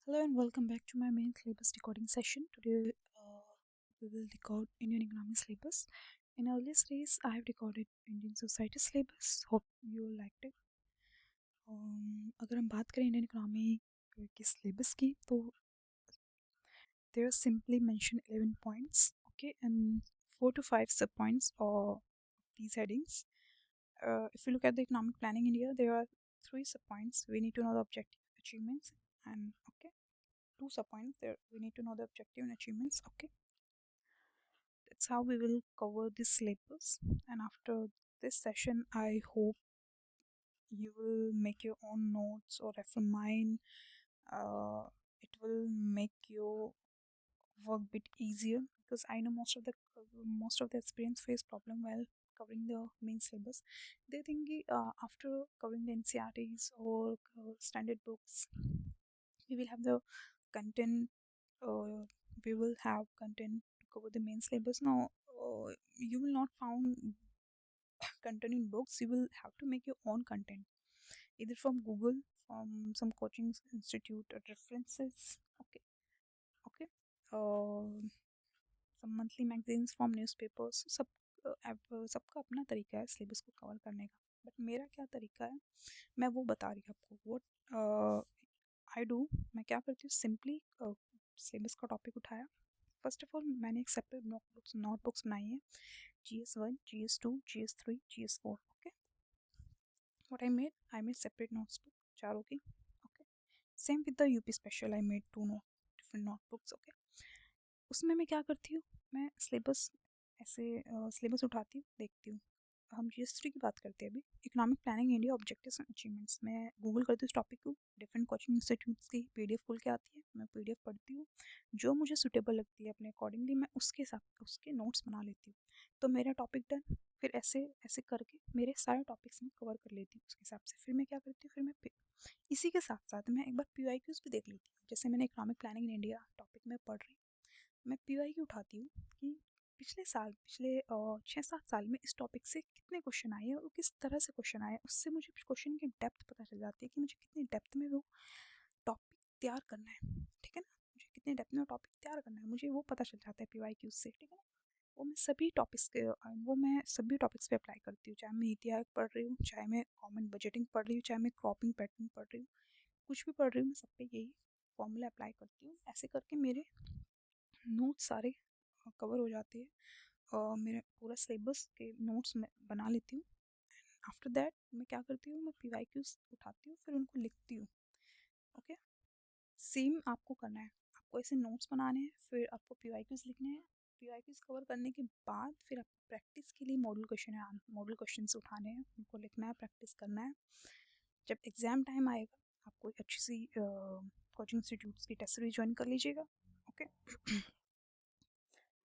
Hello and welcome back to my main syllabus recording session. Today we will record Indian economy syllabus. In earlier days, I have recorded Indian society syllabus. Hope you liked it. अगर हम बात करें Indian economy के syllabus की तो there are simply mentioned 11 points, okay, and 4 to 5 sub points or these headings. If you look at the economic planning in India, there are 3 sub points. We need to know the objective achievements and okay, 2 sub points there. We need to know the objective and achievements, okay. That's how we will cover this syllabus. And after this session, I hope you will make your own notes or refer mine. It will make your work bit easier because I know most of the experience face problem while covering the main syllabus. They think after covering the NCRTs or standard books, we will have the content. We will have content to cover the main syllabus. Now, you will not found content in books. You will have to make your own content, either from Google, from some coaching institute or references. Okay, okay. Some monthly magazines from newspapers. सबका अपना तरीका है syllabus को cover करने का, but मेरा क्या तरीका है मैं वो बता रही हूँ आपको. व्हाट आई डू, मैं क्या करती हूँ, सिंपली सिलेबस का टॉपिक उठाया. फर्स्ट ऑफ ऑल मैंने एक सेपरेट नोटबुक्स बनाई है, GS1, GS2, GS3, GS4. Okay, what I made separate notesbook चारों की. Okay, same with the UP special I made two different notebooks. Okay, उसमें मैं क्या करती हूँ, मैं सिलेबस उठाती हूँ, देखती हूँ. हम GS3 की बात करते हैं अभी, economic planning India objectives and achievements. मैं गूगल करती हूँ इस टॉपिक को, डिफरेंट कोचिंग इंस्टीट्यूट्स की PDF खुल के आती है, मैं PDF पढ़ती हूँ, जो मुझे सूटेबल लगती है अपने अकॉर्डिंगली मैं उसके साथ उसके नोट्स बना लेती हूँ. तो मेरा टॉपिक डन. फिर ऐसे ऐसे करके मेरे सारे टॉपिक्स में कवर कर लेती हूँ उसके हिसाब से. फिर मैं क्या करती हूँ, फिर मैं इसी के साथ साथ मैं एक बार PYQs भी देख लेती हूँ. जैसे मैंने economic planning in India topic में पढ़ रही हूँ, मैं PYQ उठाती हूँ कि पिछले 6-7 साल में इस टॉपिक से कितने क्वेश्चन आए हैं और किस तरह से क्वेश्चन आए. उससे मुझे क्वेश्चन की डेप्थ पता चल जाती है कि मुझे कितनी डेप्थ में वो टॉपिक तैयार करना है. ठीक है ना, मुझे कितने डेप्थ में टॉपिक तैयार करना है मुझे वो पता चल जाता है PYQ से. ठीक है ना, वो मैं सभी टॉपिक्स पे अप्लाई करती हूँ, चाहे मैं नीति आयोग पढ़ रही हूँ, चाहे मैं कॉमन बजटिंग पढ़ रही हूँ, चाहे मैं क्रॉपिंग पैटर्न पढ़ रही हूँ, कुछ भी पढ़ रही हूँ, मैं सब पे यही फॉर्मूला अप्लाई करती हूँ. ऐसे करके मेरे नोट्स सारे कवर हो जाते हैं और मेरा पूरा सिलेबस के नोट्स मैं बना लेती हूँ. आफ्टर दैट मैं क्या करती हूँ, मैं PYQs उठाती हूँ, फिर उनको लिखती हूँ. ओके, सेम आपको करना है, आपको ऐसे नोट्स बनाने हैं, फिर आपको PYQs लिखने हैं. PYQs कवर करने के बाद फिर आपको प्रैक्टिस के लिए मॉडल क्वेश्चन उठाने हैं, उनको लिखना है, प्रैक्टिस करना है. जब एग्ज़ाम टाइम आएगा आपको एक अच्छी सी कोचिंग इंस्टीट्यूट्स की टेस्ट सीरीज ज्वाइन कर लीजिएगा. ओके,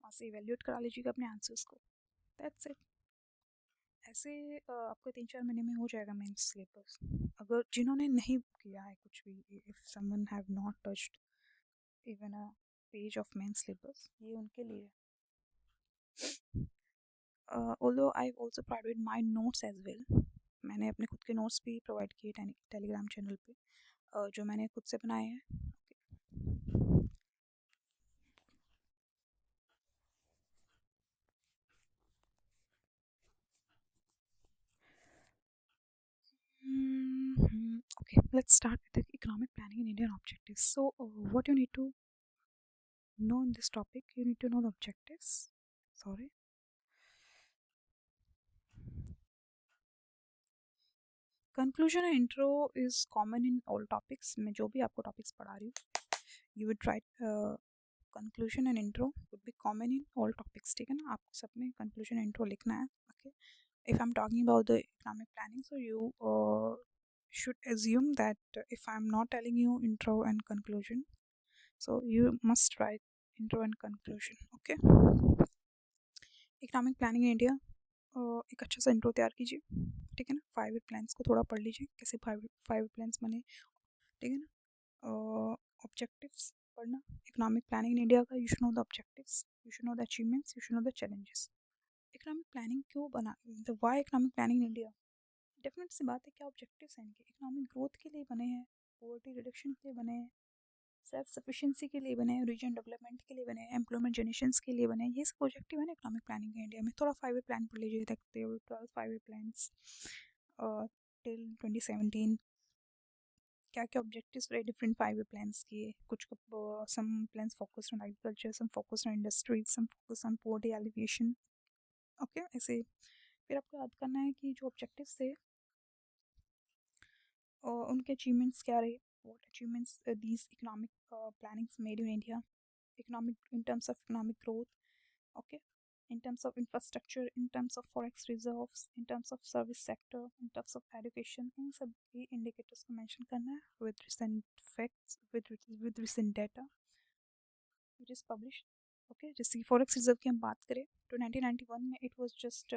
वहाँ से इवेल्यूएट करा लीजिएगा अपने आंसर्स को. That's it. ऐसे आपको 3-4 महीने में हो जाएगा मेन सिलेबस. अगर जिन्होंने नहीं किया है कुछ भी, if someone have not touched even a page of main syllabus, ये उनके लिए है. Although I also provided my notes as well. मैंने अपने खुद के नोट्स भी प्रोवाइड किए टेलीग्राम चैनल पे, जो मैंने खुद से बनाए हैं. Okay, let's start with the economic planning in Indian objectives. So, what you need to know in this topic, you need to know the objectives. Sorry. Conclusion and intro is common in all topics. मैं जो भी आपको topics पढ़ा रही हूँ, you would write conclusion and intro would be common in all topics. ठीक है ना, आपको सब में conclusion and intro लिखना है. Okay. If I'm talking about the economic planning, so you should assume that if I'm not telling you intro and conclusion, so you must write intro and conclusion. Okay. Economic planning in India, एक अच्छा सा intro तैयार कीजिए. ठीक है ना, 5 year plans को थोड़ा पढ़ लीजिए, कैसे 5 ईयर प्लान्स बने. ठीक है ना, ऑब्जेक्टिव्स पढ़ना इकोनॉमिक प्लानिंग इन इंडिया का. You should know the objectives, you should know the achievements, you should know the challenges. Economic planning क्यों बना, the why economic planning in India. Definite सी बात है, क्या ऑब्जेक्टिव्स हैं इनके, इकोनॉमिक ग्रोथ के लिए बने हैं, पॉवर्टी रिडक्शन के लिए बने हैं, सेल्फ सफिशिएंसी के लिए बने, रीजन डेवलपमेंट के लिए बने, एम्प्लॉयमेंट जनरेशन के लिए बने। ये सब ऑब्जेक्टिव है ना इकोनॉमिक प्लानिंग का इंडिया में। थोड़ा 5 ईयर प्लान पढ़ लीजिए, देखते हो 12 5 ईयर प्लान्स टिल 2017, क्या क्या ऑब्जेक्टिव्स रहे डिफरेंट 5 ईयर प्लान्स के। कुछ some plans focused on agriculture, some focused on industry, some focused on poverty alleviation. Okay, ऐसे फिर आपको याद करना है कि जो ऑब्जेक्टिव्स थे उनके अचीवमेंट्स क्या रहे, what achievements these economic plannings made in India, economic in terms of economic growth, okay, in terms of infrastructure, in terms of forex reserves, in terms of service sector, in terms of education। इन सभी indicators को mention करना है with recent facts, with recent data which is published। Okay, जैसे कि forex reserve की हम बात करें तो 1991 में इट वाज जस्ट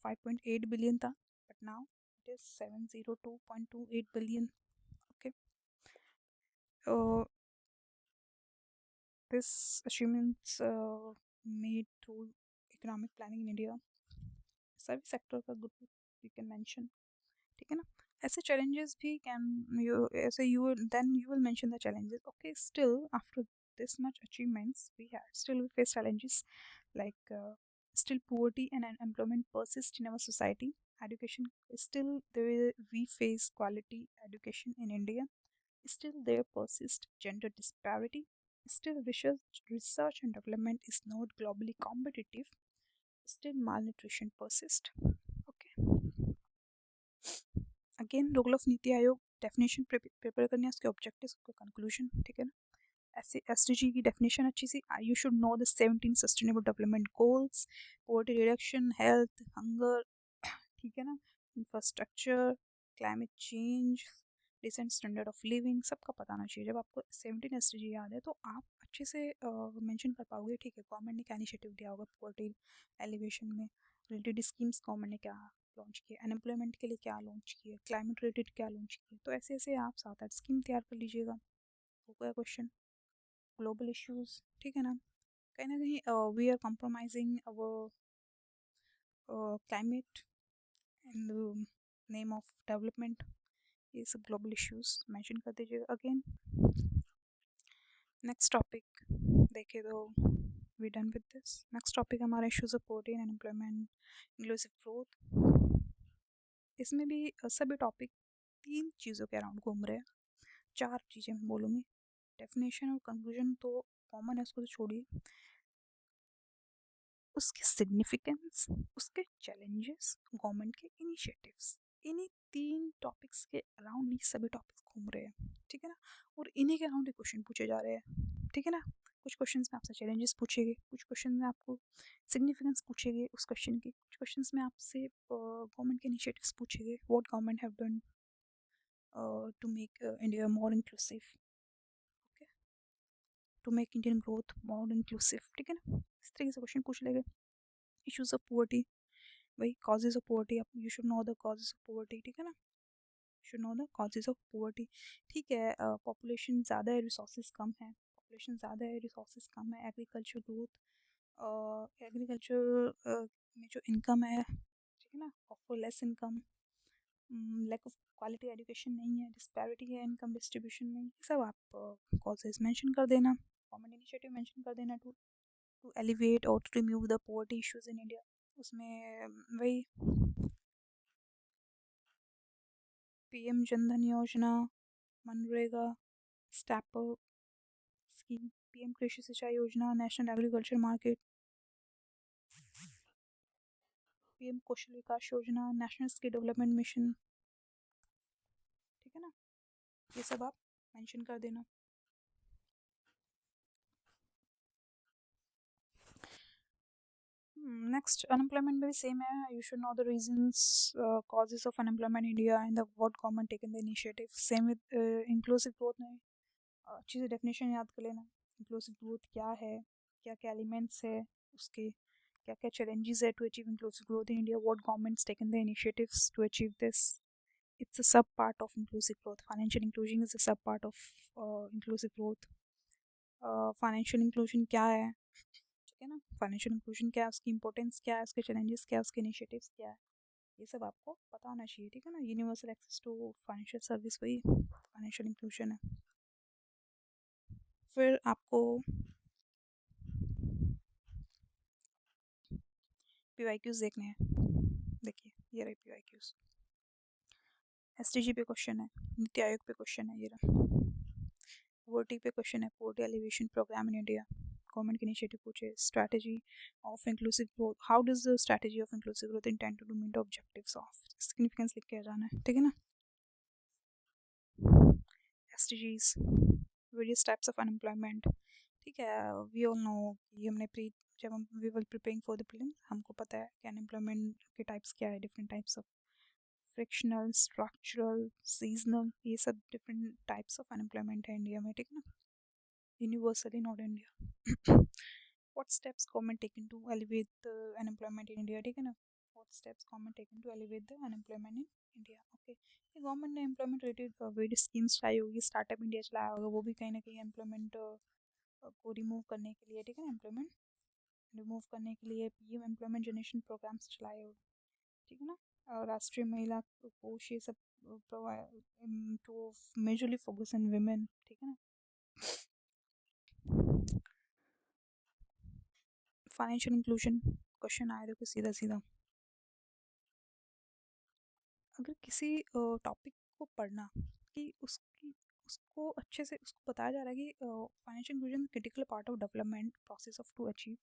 5.8 बिलियन था, but now it is 702.28 billion. Okay, this achievements made through economic planning in India. Service sector का ग्रुप यू कैन मेंशन, ठीक है ना। ऐसे चैलेंजेस भी कैन यू, ऐसे you then you will mention the challenges. Okay, still after this much achievements we had, still we face challenges like still poverty and unemployment persist in our society। Education, still we face quality education in India, still there persist gender disparity, still research and development is not globally competitive, still malnutrition persist। Okay, again role of NITI Aayog, definition prepare करनी है, उसके objectives, उसके conclusion, ठीक है ना। ऐसे SDG की definition अच्छी सी, you should know the 17 sustainable development goals, poverty reduction, health, hunger, ठीक है ना, infrastructure, climate change, decent standard of living, सबका पता होना चाहिए। जब आपको 17 एसडीजी याद है तो आप अच्छे से मेंशन कर पाओगे, ठीक है, गवर्नमेंट ने क्या इनिशिएटिव लिया होगा पॉवर्टी एलिवेशन में, रिलेटेड स्कीम्स गवर्नमेंट ने क्या लॉन्च किए, अनएम्प्लॉयमेंट के लिए क्या लॉन्च किए, क्लाइमेट रिलेटेड क्या लॉन्च किए। तो ऐसे ऐसे आप 7-8 स्कीम तैयार कर लीजिएगा, हो गया क्वेश्चन। ग्लोबल इश्यूज, ठीक है ना, कहीं ना कहीं we are compromising our climate in the name of development. ये सब ग्लोबल इश्यूज मेंशन कर दीजिएगा। अगेन नेक्स्ट टॉपिक देखे तो we done with this. Next topic हमारा issues of poverty and unemployment, inclusive growth. इसमें भी सभी टॉपिक 3 चीज़ों के अराउंड घूम रहे हैं। 4 चीज़ें मैं बोलूँगी, डेफिनेशन और कंक्लूजन तो कॉमन है, उसको तो छोड़िए, उसकी सिग्निफिकेंस, उसके चैलेंजेस, गवर्नमेंट के इनिशिएटिव्स, इन्हीं 3 टॉपिक्स के अराउंड ही सभी टॉपिक्स घूम रहे हैं, ठीक है ना। और इन्हीं के अराउंड ही क्वेश्चन पूछे जा रहे हैं, ठीक है ना। कुछ क्वेश्चन में आपसे चैलेंजेस पूछेंगे, कुछ क्वेश्चन में आपको सिग्निफिकेंस पूछेंगे उस क्वेश्चन की, कुछ क्वेश्चन में आपसे गवर्नमेंट के इनिशिएटिव्स पूछेंगे, what government have done to make India more inclusive, okay? To make Indian growth more inclusive, ठीक है ना। इस तरीके से क्वेश्चन पूछ लेंगे। इश्यूज ऑफ पोवर्टी, वही causes of poverty, you should know the causes of poverty, ठीक है ना, should know the causes of poverty. ठीक है, पॉपुलेशन ज़्यादा है, रिसोर्सेज कम है, पॉपुलेशन ज़्यादा है, रिसोर्सेज कम है, एग्रीकल्चर ग्रोथ, एग्रीकल्चर में जो इनकम है, ठीक है ना, offer less income, lack of quality education नहीं है, डिस्पैरिटी है इनकम डिस्ट्रीब्यूशन में, ये सब आप कॉजेज मेंशन कर देना, गवर्नमेंट इनिशिएटिव मेंशन कर देना टू टू एलिवेट और to remove the poverty issues in India. उसमें वही पीएम जनधन योजना, मनरेगा, स्टैपल स्कीम, पीएम कृषि सिंचाई योजना, नेशनल एग्रीकल्चर मार्केट, पीएम कौशल विकास योजना, नेशनल स्किल डेवलपमेंट मिशन, ठीक है ना, ये सब आप मेंशन कर देना। नेक्स्ट, अनएम्प्लॉयमेंट में भी सेम है, you should know the reasons, causes of unemployment India and the what government taken the initiative. Same with inclusive growth में अच्छी से डेफिनेशन याद कर लेना, इंक्लूसिव ग्रोथ क्या है, क्या क्या एलिमेंट्स है उसके, क्या क्या चैलेंजेस है to achieve inclusive growth in India, what governments taken the initiatives to achieve this. It's a sub part of inclusive growth, financial inclusion is a sub part of inclusive growth. Financial inclusion क्या है, ठीक है ना, financial inclusion क्या है, उसकी importance क्या है, उसके चैलेंजेस क्या है, उसके इनिशिएटिव्स क्या है, ये सब आपको पता होना चाहिए, ठीक है ना। Universal access to financial service वही फाइनेंशियल इंक्लूजन है। फिर आपको PYQs देखने हैं। देखिए ये रहे PYQs। STG पे क्वेश्चन है, नीति आयोग पे क्वेश्चन है, ये रहा। पोवर्टी पे क्वेश्चन है, poverty elevation program in India, government की इनिशिएटिव पूछे, strategy of inclusive growth, how does the strategy of inclusive growth intend to meet objectives of, significance लिख के आ जाना है, ठीक है ना। SDGs, various types of unemployment, ठीक है। वी ऑल नो कि हमने जब हम we were preparing for the prelims हमको पता है कि अनएम्प्लॉयमेंट के टाइप्स क्या है, different types of frictional, structural, seasonal, ये सब डिफरेंट टाइप्स ऑफ अनएम्प्लॉयमेंट है इंडिया में, ठीक है ना, universally not India. what steps government taken to elevate the unemployment in India, ठीक है ना, what steps government taken to elevate the unemployment in India, okay। ये गवर्नमेंट ने एम्प्लॉयमेंट रिलेटेड वेरियस स्कीम्स चलाई होगी, स्टार्टअप इंडिया चलाया होगा, वो भी कहीं ना कहीं एम्प्लॉयमेंट को रिमूव करने के लिए, ठीक है ना, एम्प्लॉयमेंट रिमूव करने के लिए पीएम एम्प्लॉयमेंट जनरेशन प्रोग्राम्स चलाए होंगे, ठीक है ना। और राष्ट्रीय महिला कोष ये सब to majorly focus on women, ठीक है ना। फाइनेंशियल इंक्लूजन क्वेश्चन आया देखो सीधा सीधा, अगर किसी टॉपिक को पढ़ना कि उसको अच्छे से उसको बताया जा रहा है कि financial inclusion critical part of development process of to achieve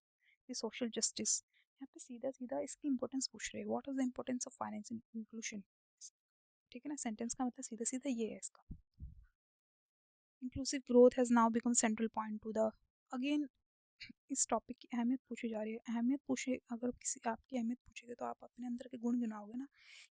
the social justice, यहाँ पे सीधा सीधा इसकी इंपॉर्टेंस पूछ रहे हैं, what is the importance of financial inclusion, ठीक है ना। सेंटेंस का मतलब सीधा सीधा ये है इसका, inclusive growth has now become central point two the, again इस टॉपिक की अहमियत पूछी जा रही है, अहमियत पूछे, अगर किसी आपकी अहमियत पूछेगी तो आप अपने अंदर के गुण गिनाओगे ना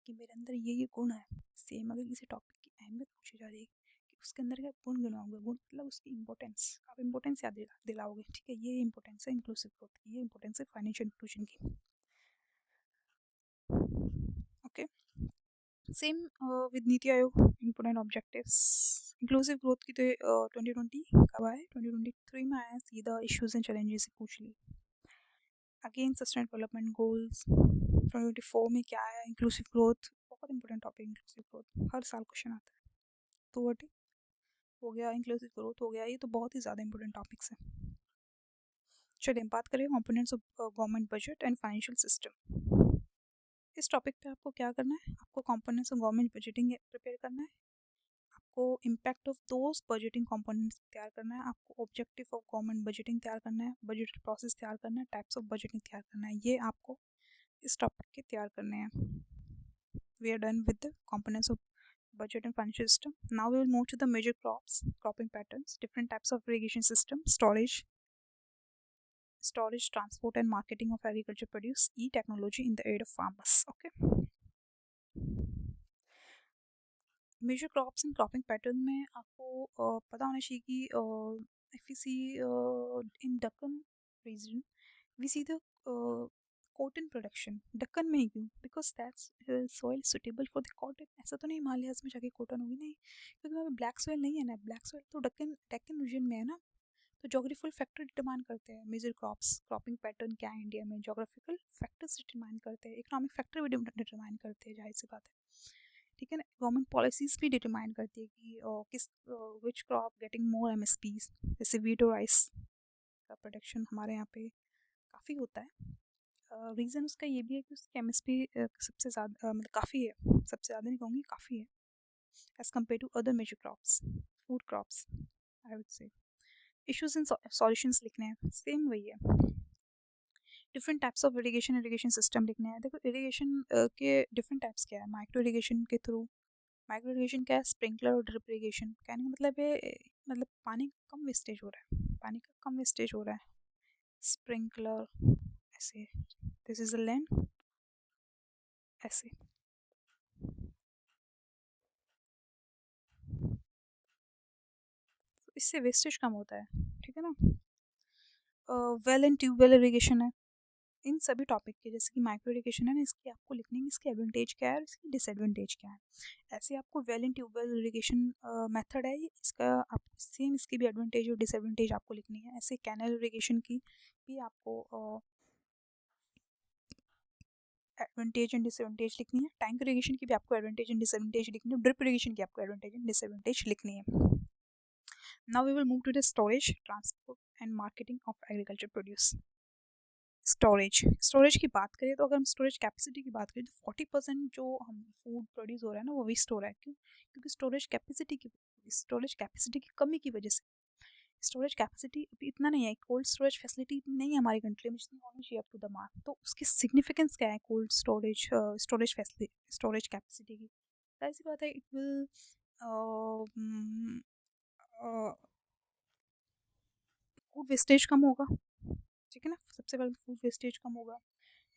कि मेरे अंदर ये गुण है। सेम अगर किसी टॉपिक की अहमियत पूछी जा रही है कि उसके अंदर क्या गुण गिनाओगे, गुण मतलब उसकी इंपॉर्टेंस, आप इंपॉर्टेंस याद दिलाओगे, ठीक है। ये इंपॉर्टेंस है इंक्लूसिव ग्रोथ की, ये इंपॉर्टेंस है फाइनेंशियल इंक्लूजन की, okay. Same with NITI Aayog important objectives, inclusive growth की तो 2020 कब आया, 2023 में आया, सीधा इश्यूज एंड चैलेंजेस से पूछ ली। अगेन सस्टेनेबल डेवलपमेंट गोल्स 2024 में क्या आया, इंक्लूसिव ग्रोथ, बहुत इंपॉर्टेंट टॉपिक इंक्लूसिव ग्रोथ, हर साल क्वेश्चन आता है। तो वो हो गया, इंक्लूसिव ग्रोथ हो गया, ये तो बहुत ही ज़्यादा इंपॉर्टेंट टॉपिक्स हैं। चलिए बात करें components of government budget and financial system. इस टॉपिक पे आपको क्या करना है, आपको components of government budgeting prepare करना है, आपको impact of those budgeting components तैयार करना है, आपको ऑब्जेक्टिव ऑफ गवर्नमेंट बजटिंग तैयार करना है, बजट प्रोसेस तैयार करना है, टाइप्स ऑफ बजटिंग तैयार करना है, ये आपको इस टॉपिक के तैयार करने हैं। We are done with the components of budget and financial system. Now we will move to the major cropping patterns, different types of irrigation system, storage, transport and marketing of agriculture produce, e-technology in the aid of farmers, okay। Major crops and cropping pattern में आपको पता होना चाहिए कि if you see in Deccan region we see the cotton production, Deccan में ही क्यों, because that's soil suitable for the cotton, ऐसा तो नहीं हिमालयाज में जाके कॉटन होगी, नहीं, क्योंकि वहाँ पे ब्लैक सॉइल नहीं है ना, ब्लैक सॉइल तो डक्कन रीजन में है ना। तो जोग्राफिकल फैक्टर डिटरमाइन करते हैं मेजर क्रॉपिंग पैटर्न क्या है इंडिया में, जोग्राफिकल फैक्टर्स डिटरमाइन करते हैं, इकोनॉमिक फैक्टर भी डिटरमाइन करते हैं, जाहिर सी बात है, ठीक है ना। गवर्नमेंट पॉलिसीज भी डिटरमाइन करती है कि किस which crop getting more MSPs, जैसे वीट और राइस का प्रोडक्शन हमारे यहाँ पे काफ़ी होता है। रीज़न उसका ये भी है कि उसकी MSP सबसे ज़्यादा मतलब काफ़ी है, सबसे ज़्यादा नहीं कहूँगी, काफ़ी है as compare to other major crops, food crops I would say. Issues and solutions लिखने हैं, सेम वही है। Different types of irrigation system लिखने हैं। देखो इरिगेशन के डिफरेंट टाइप्स क्या है, माइक्रो इरिगेशन के थ्रू, माइक्रो इरिगेशन क्या है, स्प्रिंकलर और ड्रिप इरिगेशन, कहने का मतलब है मतलब पानी का कम वेस्टेज हो रहा है, पानी का कम वेस्टेज हो रहा है, स्प्रिंकलर ऐसे, दिस इज अ लैंड ऐसे, इससे वेस्टेज कम होता है, ठीक है ना। वेल एंड ट्यूबवेल इरिगेशन है, इन सभी टॉपिक के जैसे कि माइक्रो इरिगेशन है ना, इसकी आपको लिखनी है इसकी एडवांटेज क्या है और इसकी डिसएडवांटेज क्या है। ऐसे आपको well and tubewell irrigation method है, इसका आप सेम इसकी भी एडवांटेज और डिसएडवांटेज आपको लिखनी है। ऐसे कैनल इरिगेशन की भी आपको एडवांटेज एंड डिसएडवांटेज लिखनी है, टैंक इरिगेशन की भी आपको एडवांटेज एंड डिसएडवांटेज लिखनी है, ड्रिप इरिगेशन की आपको एडवांटेज एंड डिसएडवांटेज लिखनी है। Now we will move to the storage, transport and marketing of agriculture produce. Storage की बात करें तो अगर हम स्टोरेज कैपेसिटी की बात करें तो 40% जो हम फूड प्रोड्यूस हो रहा है ना वो वेस्ट हो रहा है। क्यों? क्योंकि स्टोरेज कैपेसिटी की कमी की वजह से। स्टोरेज कैपेसिटी अभी इतना नहीं है, कोल्ड स्टोरेज फैसिलिटी नहीं है हमारी कंट्री में जितनी होनी चाहिए अप टू द मार्क। तो उसकी सिग्निफिकेंस क्या है cold storage storage facility storage capacity की? ऐसी बात है, इट विल फूड वेस्टेज कम होगा, ठीक है ना। सबसे पहले फूड वेस्टेज कम होगा,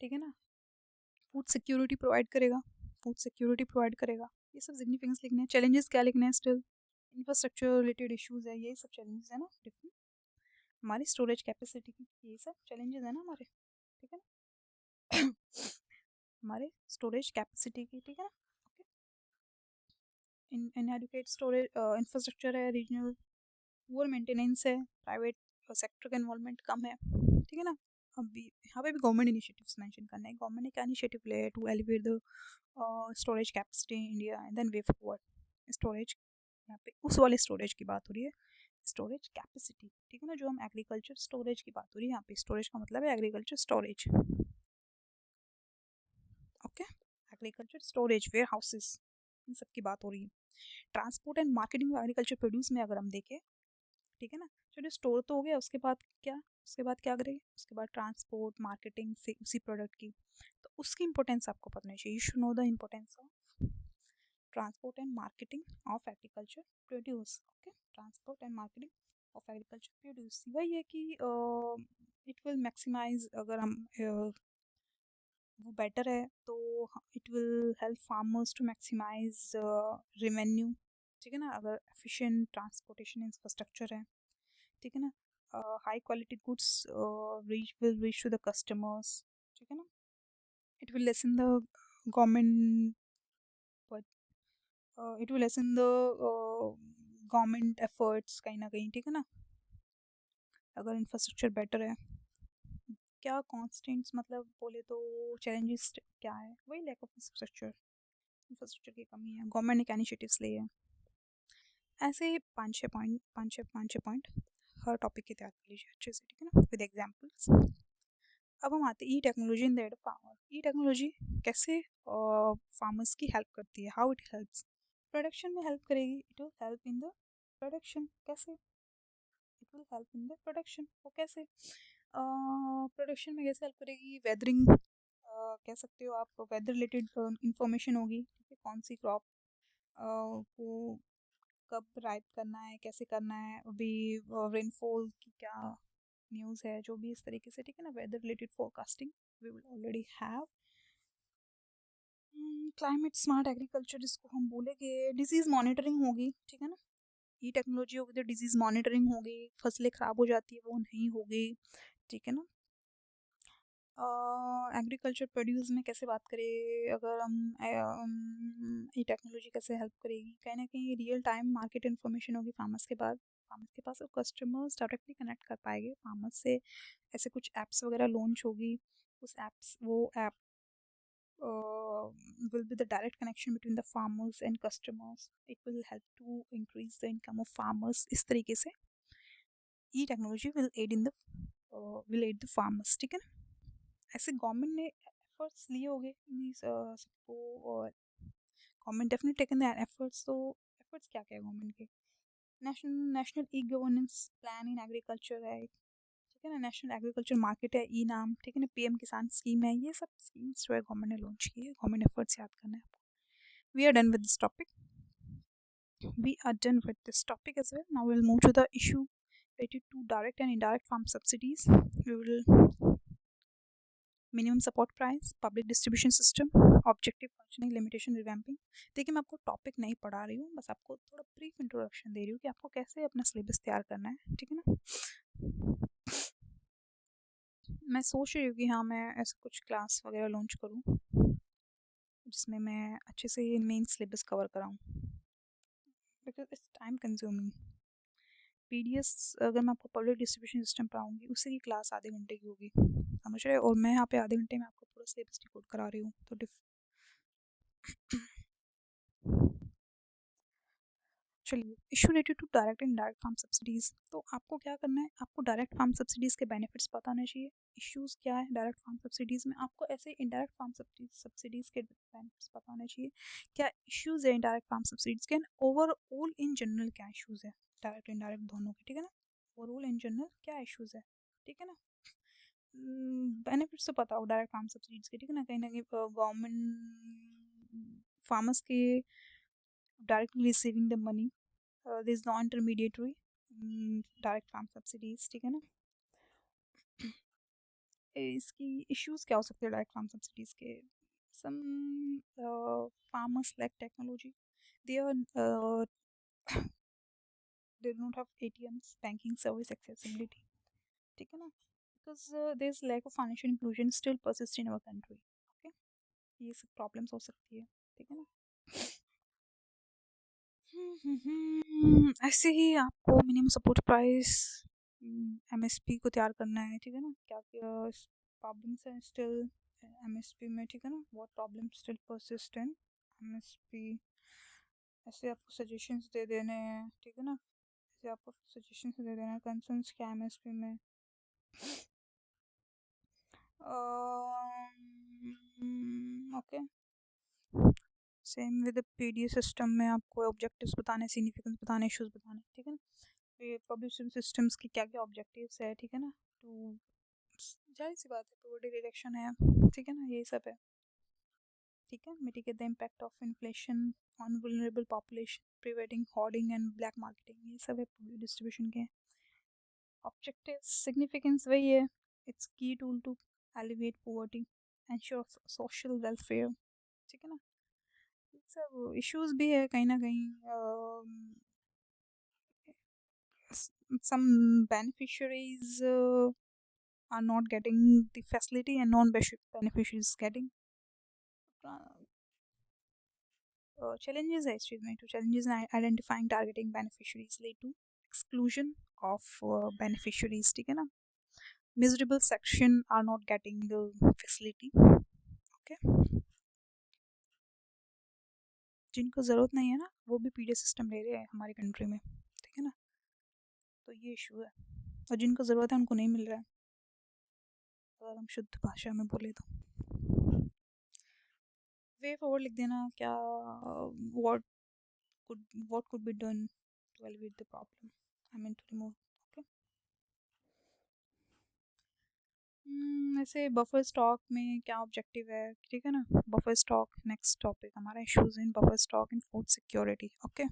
ठीक है ना। फूड सिक्योरिटी प्रोवाइड करेगा। ये सब सिग्निफिकेंस लिखने हैं। चैलेंजेस क्या लिखने हैं? स्टिल इंफ्रास्ट्रक्चर रिलेटेड इश्यूज है, यही सब चैलेंजेस है ना डिफरेंट हमारी स्टोरेज कैपेसिटी की। यही सब चैलेंजेस है ना हमारे, ठीक है ना। हमारे स्टोरेज कैपेसिटी की, ठीक है ना। ओके, इनएडुकेट स्टोरेज इंफ्रास्ट्रक्चर है, रीजनल पुअर मेंटेनेंस है, प्राइवेट सेक्टर का इन्वॉल्वमेंट कम है, ठीक है ना। अभी यहाँ पे भी गवर्नमेंट इनिशिएटिव्स मेंशन करना है। गवर्नमेंट ने क्या इनिशिएटिव लिया है to elevate the storage capacity in India and then way forward storage. यहाँ पे उस वाले स्टोरेज की बात हो रही है, स्टोरेज कैपेसिटी, ठीक है ना। जो हम एग्रीकल्चर स्टोरेज की बात हो रही है यहाँ पे, स्टोरेज का मतलब है agriculture storage. Okay, agriculture storage, warehouses, इन सब की बात हो रही है। Transport and marketing agriculture produce में अगर हम देखें, ठीक है ना। चलो स्टोर तो हो गया, उसके बाद क्या करेंगे? उसके बाद ट्रांसपोर्ट मार्केटिंग से उसी प्रोडक्ट की, तो उसकी इंपॉर्टेंस आपको पता नहीं चाहिए। You should know the importance of transport and marketing of agriculture produce. Okay, transport and marketing of agriculture produce, वही है कि इट विल मैक्सिमाइज, अगर हम वो बेटर है तो it will help farmers to maximise revenue, ठीक है ना। अगर एफिशिएंट ट्रांसपोर्टेशन इंफ्रास्ट्रक्चर है, ठीक है ना, high quality goods will reach to the customers, ठीक है ना। It will lessen the government it will lessen the government efforts कहीं ना कहीं, ठीक है ना। अगर इंफ्रास्ट्रक्चर बेटर है, क्या कॉन्स्टेंट्स मतलब बोले तो चैलेंजेस क्या है? वही लैक ऑफ इंफ्रास्ट्रक्चर की कमी है। गवर्नमेंट ने क्या इनिशिएटिव्स लिए हैं? ऐसे पाँच छः पॉइंट हर टॉपिक की तैयार कर लीजिए अच्छे से, ठीक है ना, विद एग्जाम्पल्स। अब हम आते हैं e technology in the aid farmer. E technology कैसे फार्मर्स की हेल्प करती है? हाउ इट हेल्प्स प्रोडक्शन में हेल्प करेगी। It will help in the production. कैसे? It will help in the production. वो कैसे? प्रोडक्शन में कैसे हेल्प करेगी? वेदरिंग कह सकते हो आप, वेदर रिलेटेड इंफॉर्मेशन होगी, ठीक है। कौन सी क्रॉप को कब राइप करना है, कैसे करना है, अभी रेनफॉल की क्या न्यूज़ है, जो भी इस तरीके से, ठीक है ना। Weather related forecasting we will already have. Climate smart agriculture जिसको हम बोलेंगे, डिजीज़ मॉनिटरिंग होगी, ठीक है ना। ये टेक्नोलॉजी होगी तो डिजीज़ मॉनिटरिंग होगी, फसलें ख़राब हो जाती है वो नहीं होगी, ठीक है ना। एग्रीकल्चर प्रोड्यूस में कैसे बात करें, अगर हम ये टेक्नोलॉजी कैसे हेल्प करेगी? कहीं ना कहीं रियल टाइम मार्केट इन्फॉर्मेशन होगी फार्मर्स के पास, और कस्टमर्स डायरेक्टली कनेक्ट कर पाएंगे फार्मर्स से। ऐसे कुछ एप्स वगैरह लॉन्च होगी, वो app will be the direct connection between the farmers and customers. It will help to increase the income of farmers. इस तरीके से ये technology will aid the farmers, ठीक है ना। ऐसे गवर्नमेंट ने एफर्ट्स लिए होंगे सबको, और government definitely taken the efforts. तो एफर्ट्स क्या क्या है गवर्नमेंट के? National e governance plan in agriculture है, ठीक है ना। नेशनल एग्रीकल्चर मार्केट है, ई नाम, ठीक है ना। पीएम किसान स्कीम है। ये सब स्कीम्स जो है गवर्नमेंट ने लॉन्च की है। गवर्नमेंट एफर्ट्स याद करना है आपको। We are done with this topic, as well. Now we'll move to the issue related to direct and indirect farm subsidies. We will minimum support price, public distribution system, objective functioning, limitation, revamping. देखिए मैं आपको topic नहीं पढ़ा रही हूँ, बस आपको थोड़ा ब्रीफ इंट्रोडक्शन दे रही हूँ कि आपको कैसे अपना सिलेबस तैयार करना है, ठीक है ना। मैं सोच रही हूँ कि हाँ मैं ऐसा कुछ क्लास वगैरह लॉन्च करूँ जिसमें मैं अच्छे से मेन सिलेबस कवर कराऊँ, because it's time consuming. PDS अगर मैं आपको पब्लिक डिस्ट्रीब्यूशन सिस्टम पढ़ाऊँगी, उसी की क्लास आधे घंटे की होगी, समझ रहे हो। और मैं यहाँ पे आधे घंटे में आपको पूरा सिलेबस डिकोड करा रही हूँ, तो चलिए, issue related to direct and direct farm subsidies. तो आपको क्या करना है, आपको डायरेक्ट फार्म सब्सिडीज़ के बेनिफिट्स पता होने चाहिए। इश्यूज़ क्या है डायरेक्ट फार्म सब्सिडीज़ में, आपको ऐसे इनडायरेक्ट फार्म सब्सिडीज़ के बेनिफिट्स पता होने चाहिए। क्या इश्यूज़ है इनडायरेक्ट फार्म सब्सिडीज़ के, ओवरऑल इन जनरल क्या इश्यूज़ है डायरेक्ट इनडायरेक्ट दोनों के, ठीक है ना। ओवरऑल इन जनरल क्या इश्यूज़ है, ठीक है ना। बेनिफिट्स तो पता हो डायरेक्ट फार्म सब्सिडीज़ के, ठीक है ना कहीं गवर्नमेंट फार्मर्स के directly receiving the money, this non intermediatory direct farm subsidies, ठीक है ना। इसकी इश्यूज क्या हो सकते हैं डायरेक्ट फार्म सब्सिडीज के, some farmers lack technology, they are they don't have ATMs, banking service accessibility, ठीक है ना, because there is lack of financial inclusion still persist in our country. Okay, ये सब प्रॉब्लम्स हो सकती है, ठीक है ना। ऐसे ही आपको मिनिमम सपोर्ट प्राइस एमएसपी को तैयार करना है, ठीक है ना। क्या क्या प्रॉब्लम्स हैं स्टिल एमएसपी में, ठीक है ना, what problem still persist in MSP, ऐसे आपको सजेशंस दे देने हैं, ठीक है ना। ऐसे आपको सजेशंस दे देना है कंसर्न्स क्या एमएसपी में। Okay, same with PDA system में आपको ऑब्जेक्टिव्स बताने, सिग्निफिकेंस बताने, इश्यूज बताने, ठीक है ना। ये पब्लिशिंग सिस्टम्स की क्या क्या ऑब्जेक्टिव्स है, ठीक है ना। तो जाहिर सी बात है, पॉवर्टी रिडक्शन है, ठीक है ना, ये सब है, ठीक है। Mitigate the impact of inflation on vulnerable population, preventing hoarding and black marketing, ये सब है पब्लिक डिस्ट्रीब्यूशन के ऑब्जेक्टिव। सिग्निफिकेंस वही है, it's key tool to elevate poverty, ensure social welfare, ठीक है ना। सब इश्यूज भी है कहीं ना कहीं, some beneficiaries are not getting the facility and non-beneficiaries getting challenges है इस चीज़ में। तो challenges in identifying targeting beneficiaries lead to exclusion of beneficiaries, ठीक है ना। miserable section are not getting the facility, okay, जिनको ज़रूरत नहीं है ना वो भी पीडीएस सिस्टम ले रहे हैं हमारी कंट्री में, ठीक है ना। तो ये इशू है, और जिनको ज़रूरत है उनको नहीं मिल रहा है, अगर हम शुद्ध भाषा में बोले तो। वे फॉरवर्ड लिख देना, क्या what what could be done to alleviate the problem, I mean to remove, okay. ऐसे बफर स्टॉक में क्या ऑब्जेक्टिव है, ठीक है ना। बफर स्टॉक नेक्स्ट टॉपिक हमारा, issues in buffer stock in food security, okay.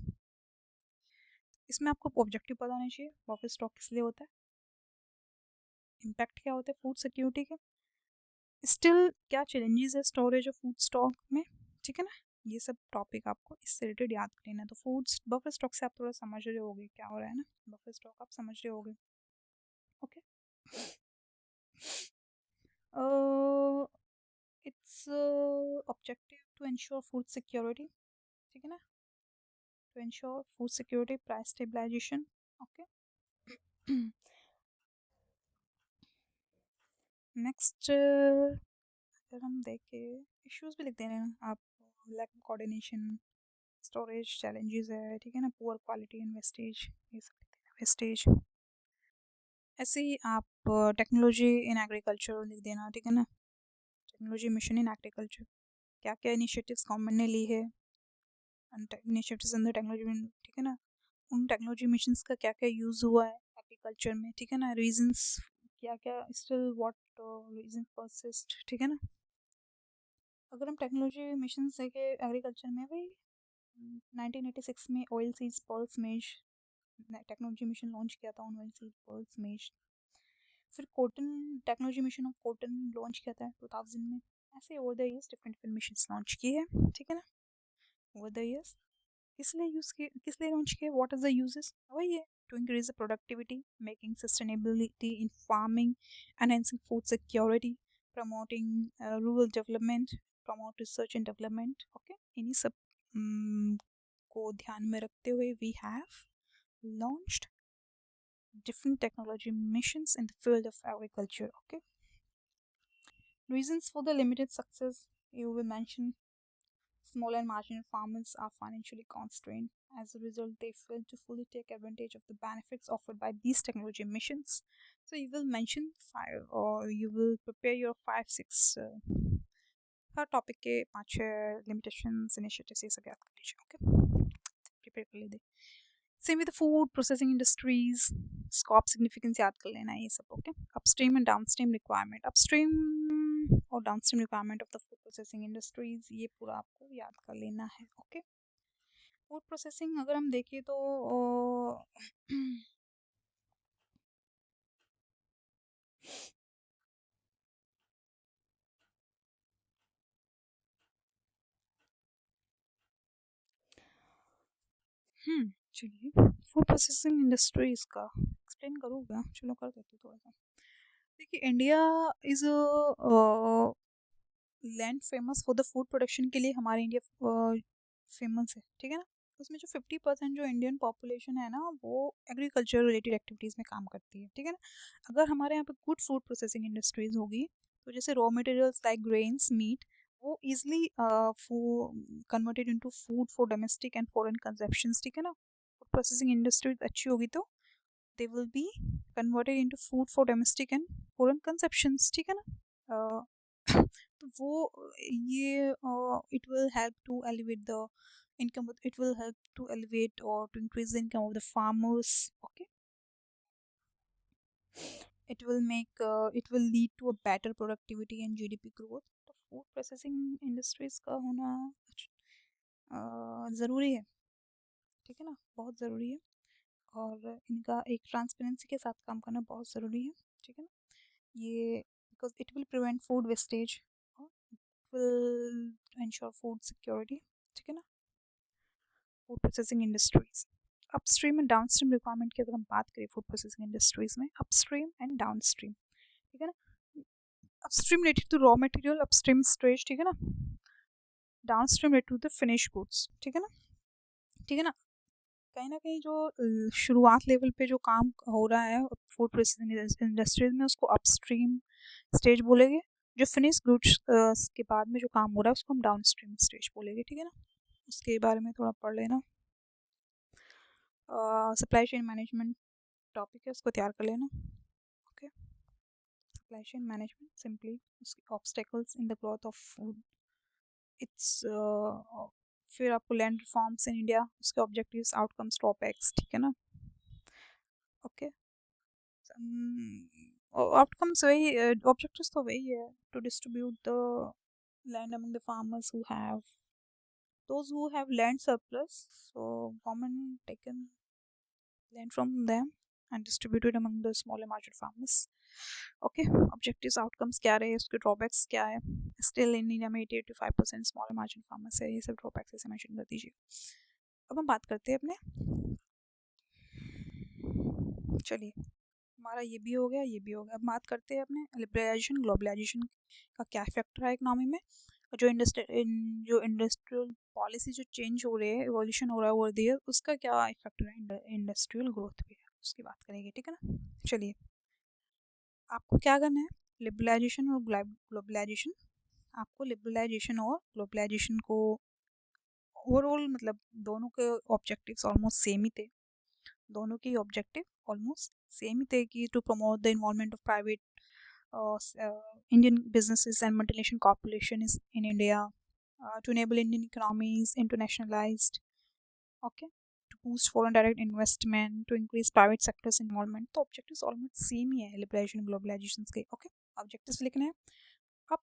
इसमें आपको ऑब्जेक्टिव पता होना चाहिए, बफर स्टॉक किस लिए होता है, इम्पैक्ट क्या होता है फूड सिक्योरिटी के, स्टिल क्या चैलेंजेस है स्टोरेज ऑफ फूड स्टॉक में, ठीक है ना। ये सब टॉपिक आपको इससे रिलेटेड याद करना है। तो फूड बफर स्टॉक से आप थोड़ा समझ रहे होगे क्या हो रहा है ना, बफर स्टॉक आप समझ रहे होगे, okay. It's objective to ensure food security, ठीक है ना, to ensure food security, price stabilisation, okay. Next अगर हम देखें, इश्यूज भी लिख देना है आप, lack of coordination, storage challenges है, ठीक है ना, पुअर क्वालिटी एंड वेस्टेज, ये सब लिख देना, वेस्टेज। ऐसे ही आप टेक्नोलॉजी इन एग्रीकल्चर लिख देना, ठीक है ना, टेक्नोलॉजी मिशन इन एग्रीकल्चर, क्या क्या इनिशिएटिव्स गवर्नमेंट ने ली है, इनिशिएटिव्स अंदर टेक्नोलॉजी, ठीक है ना, उन टेक्नोलॉजी मिशंस का क्या क्या यूज़ हुआ है एग्रीकल्चर में, ठीक है ना, रीजंस क्या क्या, स्टिल व्हाट रीजन परसिस्ट, ठीक है ना। अगर हम टेक्नोलॉजी मिशन देखें एग्रीकल्चर में, भाई 1986 में ऑयल सीड्स पल्स मेज टेक्नोलॉजी मिशन लॉन्च किया था, ऑयल सीड पल्स मेज। फिर cotton technology mission of cotton launch किया था 2000 में। ऐसे over the years different different mission launch किए हैं, ठीक है ना, ओवर द ईयर्स। किस लिए यूज़ किए, किस लिए लॉन्च किए, व्हाट इज द यूजेस, वही है, to increase the productivity, making sustainability in farming, enhancing food security, promoting rural development, promote research and development, okay. इन्हीं सब को ध्यान में रखते हुए we have launched different technology missions in the field of agriculture, okay. Reasons for the limited success, you will mention Small and marginal farmers are financially constrained. As a result, they fail to fully take advantage of the benefits offered by these technology missions. So you will mention five, or you will prepare your five, six her topic के 5-6 limitations initiatives ये सब याद कर लीजिए. Okay, prepare कर लीजिए. Same with food processing industries, scope significance याद कर लेना है ये सब. Okay, upstream and downstream requirement, upstream और downstream requirement of the food processing industries, ये पूरा आपको याद कर लेना है. ओके, फूड प्रोसेसिंग अगर हम देखें तो चलिए फूड प्रोसेसिंग इंडस्ट्रीज का एक्सप्लेन करूँगा. चलो कर देती हूँ थोड़ा सा. देखिए, India is land famous for the food production के लिए हमारे इंडिया फेमस है. ठीक है ना. उसमें जो 50% जो इंडियन पॉपुलेशन है ना, वो एग्रीकल्चर रिलेटेड एक्टिविटीज़ में काम करती है. ठीक है ना. अगर हमारे यहाँ पे गुड फूड प्रोसेसिंग इंडस्ट्रीज होगी तो जैसे raw materials like grains, meat, वो easily converted into food for domestic and foreign consumptions. ठीक है ना. फूड प्रोसेसिंग इंडस्ट्री अच्छी होगी तो they will be converted into food for domestic and foreign consumptions. ठीक है ना. तो वो ये it will help to elevate the income, it will help to elevate or to increase the income of the farmers. Okay, it will make it will lead to a better productivity and GDP growth. तो food processing industries का होना ज़रूरी है. ठीक है ना, बहुत ज़रूरी है. और इनका एक ट्रांसपेरेंसी के साथ काम करना बहुत ज़रूरी है. ठीक है ना. ये because it will prevent food wastage, will ensure food security. ठीक है ना. Food processing industries, upstream and downstream requirement की अगर हम बात करें फूड प्रोसेसिंग इंडस्ट्रीज में, अपस्ट्रीम एंड डाउनस्ट्रीम. ठीक है ना. Upstream related to raw material, upstream storage. ठीक है ना. Downstream related to the finish goods. ठीक है ना. ठीक है ना. कहीं ना कहीं जो शुरुआत लेवल पे जो काम हो रहा है फूड प्रोसेसिंग इंडस्ट्रीज में, उसको अपस्ट्रीम स्टेज बोलेंगे. जो फिनिश गुड्स के बाद में जो काम हो रहा है उसको हम डाउनस्ट्रीम स्टेज बोलेंगे. ठीक है ना. उसके बारे में थोड़ा पढ़ लेना. सप्लाई चेन मैनेजमेंट टॉपिक है, उसको तैयार कर लेना. Okay, supply chain management simply उसके obstacles in the growth of food. It's फिर आपको लैंड रिफॉर्म्स इन इंडिया, उसके ऑब्जेक्टिव्स, आउटकम्स, ड्रॉबैक्स. ठीक है ना. ओके, आउटकम्स वही, ऑब्जेक्टिव्स तो वही है, to distribute the land among the farmers who have those who have land surplus, so government taken land from them and distributed among the smaller marginal farmers. Okay, objectives, outcomes क्या रहे, उसके drawbacks क्या है. Still in India में 80-85% smaller marginal farmers है. ये सब drawbacks ऐसे mention कर दीजिए. अब हम बात करते हैं अपने, चलिए हमारा ये भी हो गया, ये भी हो गया. अब बात करते हैं अपने लिबरलाइजेशन ग्लोबलाइजेशन का क्या इफेक्ट रहा है इकोनॉमी में. जो इंडस्ट्रियल पॉलिसी जो चेंज हो रही है, एवोल्यूशन हो रहा है ओवर द ईयर, उसका क्या इफेक्ट रहा है इंडस्ट्रियल ग्रोथ पे, उसकी बात करेंगे. ठीक है ना. चलिए, आपको क्या करना है, लिबरलाइजेशन और ग्लोबलाइजेशन. आपको लिबरलाइजेशन और ग्लोबलाइजेशन को ओवरऑल मतलब दोनों के ऑब्जेक्टिव्स ऑलमोस्ट सेम ही थे. दोनों के ऑब्जेक्टिव ऑलमोस्ट सेम ही थे कि to promote the involvement of private Indian businesses and multinational corporations in India, to enable Indian economies internationalized. Okay, to boost foreign direct investment, to increase private sector's involvement. तो objectives almost same ही है liberalization globalization के. Okay, objectives लिखने हैं. अब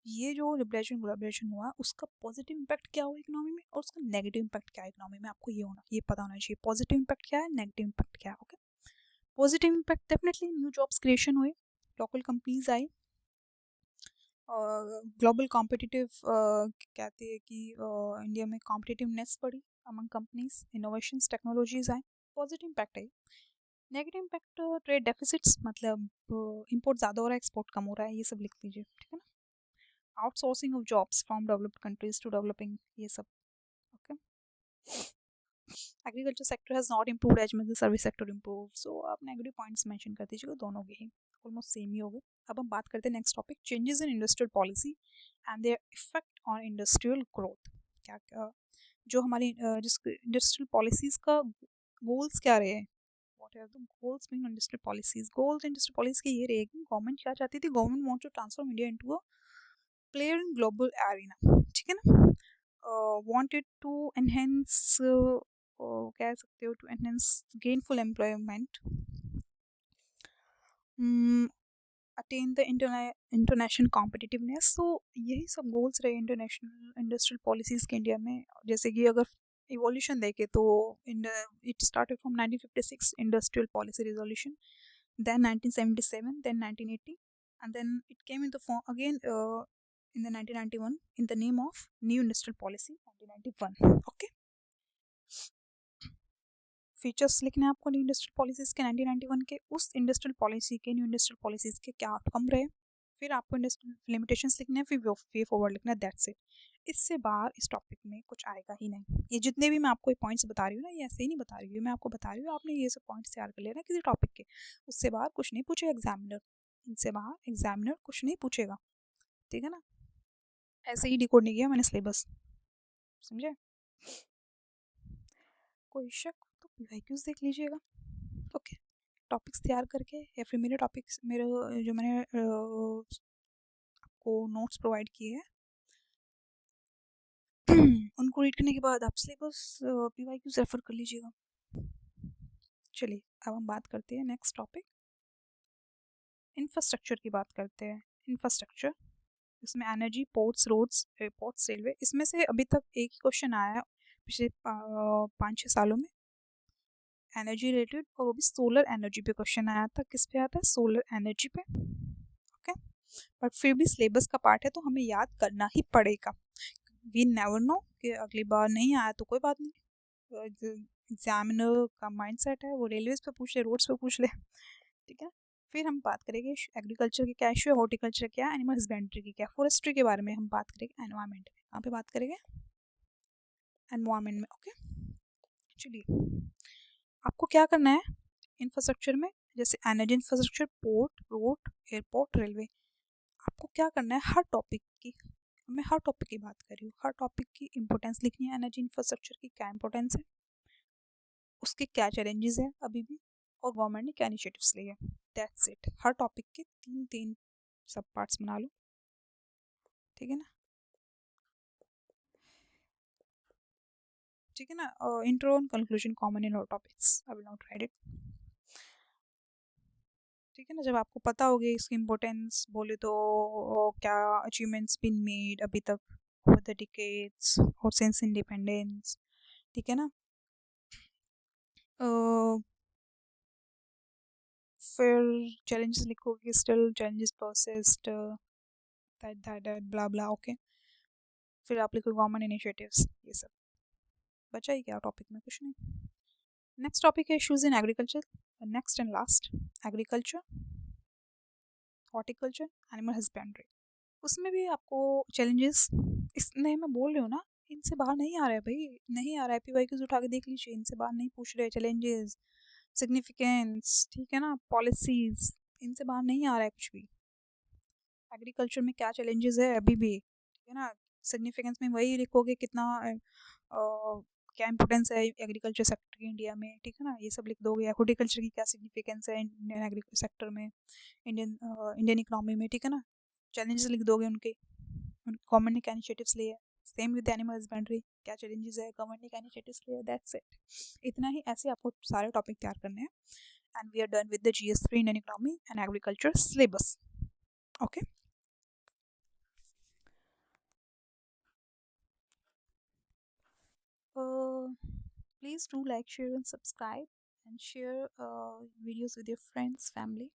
ये जो liberation globalisation हुआ उसका पॉजिटिव इम्पैक्ट क्या हुआ इकोनॉमी में, और उसका नेगेटिव इम्पैक्ट क्या है इकोनॉमी में, आपको ये पता होना चाहिए. पॉजिटिव इम्पैक्ट क्या है, नेगेटिव इम्पैक्ट क्या है. Okay, positive impact definitely new jobs creation हुए, लोकल कंपनीज आई, ग्लोबल कॉम्पिटिटिव कहते हैं कि इंडिया में कॉम्पिटिटिवनेस बढ़ी अमंग कंपनीज, इनोवेशंस, टेक्नोलॉजीज आए, पॉजिटिव इम्पैक्ट है. नेगेटिव इम्पैक्ट ट्रेड डेफिसिट्स, मतलब इंपोर्ट ज़्यादा हो रहा है, एक्सपोर्ट कम हो रहा है, ये सब लिख दीजिए. ठीक है ना. Outsourcing of jobs from developed countries to developing, ये सब. Okay, agriculture sector has not improved as much the service sector improve. So आप नेगेटिव पॉइंट्स मेंशन कर दीजिएगा दोनों के ही. ऑलमोस्ट सेम ही हो गए। अब हम बात करते हैं next topic, changes in industrial policy and their effect on industrial growth. क्या क्या जो हमारी जिस इंडस्ट्रियल पॉलिसीज़ का गोल्स क्या रहे हैं, what are the goals being industrial policies. Goals industrial policy के ये रहेगी, गवर्नमेंट क्या चाहती थी, government want to transform India into a player in global arena, ठीक है ना। वांटेड टू एनहेंस, कह सकते हो, to enhance gainful employment, attain the international competitiveness. तो यही सब गोल्स रहे इंटरनेशनल इंडस्ट्रियल पॉलिसीज़ के इंडिया में। जैसे कि अगर इवोल्यूशन देखें तो it started from 1956 industrial policy resolution, then 1977, then 1980, and then it came into form again in the 1991 in the name of New Industrial Policy 1991. Okay, features लिखने हैं आपको न्यू इंडस्ट्रियल पॉलिसीज़ के 1991 के, उस इंडस्ट्रियल पॉलिसी के, new industrial policies के क्या outcome रहे, फिर आपको इंडस्ट्रियल लिमिटेशंस लिखने हैं, फिर वे फॉरवर्ड लिखना है, दैट्स इट। इससे बाहर इस टॉपिक में कुछ आएगा ही नहीं। ये जितने भी मैं आपको पॉइंट्स बता रही हूँ ना, ये ऐसे ही नहीं बता रही हूँ, मैं आपको बता रही हूँ, आपने ये सब पॉइंट्स तैयार कर लेना किसी टॉपिक के। उससे बाहर कुछ नहीं पूछेगा एग्जामिनर, इनसे बाहर एग्जामिनर कुछ नहीं पूछेगा, ठीक है ना। ऐसे ही डिकोड नहीं किया मैंने सिलेबस, समझे। कोई शक तो पीवाईक्यूज देख लीजिएगा। ओके, टॉपिक्स तैयार करके या फिर मेरे टॉपिक्स, मेरे जो मैंने आपको नोट्स प्रोवाइड किए हैं उनको रीड करने के बाद आप सिलेबस पीवाईक्यूज रेफर कर लीजिएगा। चलिए अब हम बात करते हैं नेक्स्ट टॉपिक, इंफ्रास्ट्रक्चर की बात करते हैं। इंफ्रास्ट्रक्चर, इसमें energy, ports, roads, airports, railway, इसमें से अभी तक एक ही क्वेश्चन आया है पिछले 5-6 सालों में एनर्जी रिलेटेड, और वो भी सोलर एनर्जी पे क्वेश्चन आया था। किस पे आया था, सोलर एनर्जी पे। ओके, बट फिर भी सिलेबस का पार्ट है तो हमें याद करना ही पड़ेगा। वी नेवर नो कि अगली बार नहीं आया तो कोई बात नहीं, एग्जामिनर का माइंडसेट है, वो रेलवेज पे पूछ ले, रोड्स पे पूछ ले, ठीक है। फिर हम बात करेंगे एग्रीकल्चर की क्या इशू है, हॉर्टिकल्चर क्या, एनिमल हस्बेंड्री की क्या, फॉरेस्ट्री के बारे में हम बात करेंगे, एनवायरमेंट में कहाँ पे बात करेंगे, एनवायरमेंट में। ओके, चलिए आपको क्या करना है इंफ्रास्ट्रक्चर में, जैसे energy infrastructure, port, road, airport, railway, आपको क्या करना है हर टॉपिक की, मैं हर टॉपिक की बात कर रही हूँ, हर टॉपिक की इंपॉर्टेंस लिखनी है। एनर्जी इंफ्रास्ट्रक्चर की क्या इंपॉर्टेंस है, उसके क्या चैलेंजेस है अभी भी, और गवर्नमेंट ने क्या इनिशिएटिव्स लिए हैं, दैट्स इट। हर टॉपिक के 3-3 सब पार्ट्स बना लो, ठीक है ना, ठीक है ना। Intro and conclusion common in all topics, I will not right it, ठीक है ना। जब आपको पता होगी इसकी इम्पोर्टेंस बोले तो क्या अचीवमेंट्स बीन मेड अभी तक ओवर द डिकेड्स और सिंस इंडिपेंडेंस, ठीक है ना। फिर चैलेंजेस लिखोगे, still challenges persist, that blah blah, okay. फिर आप लिखो गवर्नमेंट इनिशिएटिव्स, ये सब बचा ही क्या टॉपिक में, कुछ नहीं। नेक्स्ट टॉपिक है issues in agriculture, next and last, agriculture, horticulture, animal husbandry. उसमें भी आपको चैलेंजेस, इसमें मैं बोल रही हूँ ना, इनसे बाहर नहीं आ रहा है भाई, नहीं आ रहा है। पी वाई क्यूज उठा के देख लीजिए, इनसे बाहर नहीं पूछ रहे। चैलेंजेस, सिग्निफिकेंस, ठीक है ना, पॉलिसीज, इनसे बाहर नहीं आ रहा है कुछ भी। एग्रीकल्चर में क्या चैलेंजेस है अभी भी, ठीक है ना। सिग्निफिकेंस में वही लिखोगे कितना क्या इंपोर्टेंस है एग्रीकल्चर सेक्टर की इंडिया में, ठीक है ना, ये सब लिख दोगे। हॉर्टिकल्चर की क्या सिग्निफिकेंस है इंडियन एग्रीकल्चर सेक्टर में, इंडियन इकोनॉमी में, ठीक है ना। चैलेंजेस लिख दोगे उनके, गवर्नमेंट ने क्या इनिशिएटिव्स लिए। सेम विद एनिमल हस्बेंड्री, क्या चैलेंजेस है, गवर्नमेंट ने क्या इनिशिएटिव्स लिए, दैट्स इट। इतना ही, ऐसे आपको सारे टॉपिक तैयार करने हैं। And we are done with the GS3 Indian economy and agriculture syllabus, okay. Please do like, share and subscribe, and share videos with your friends, family.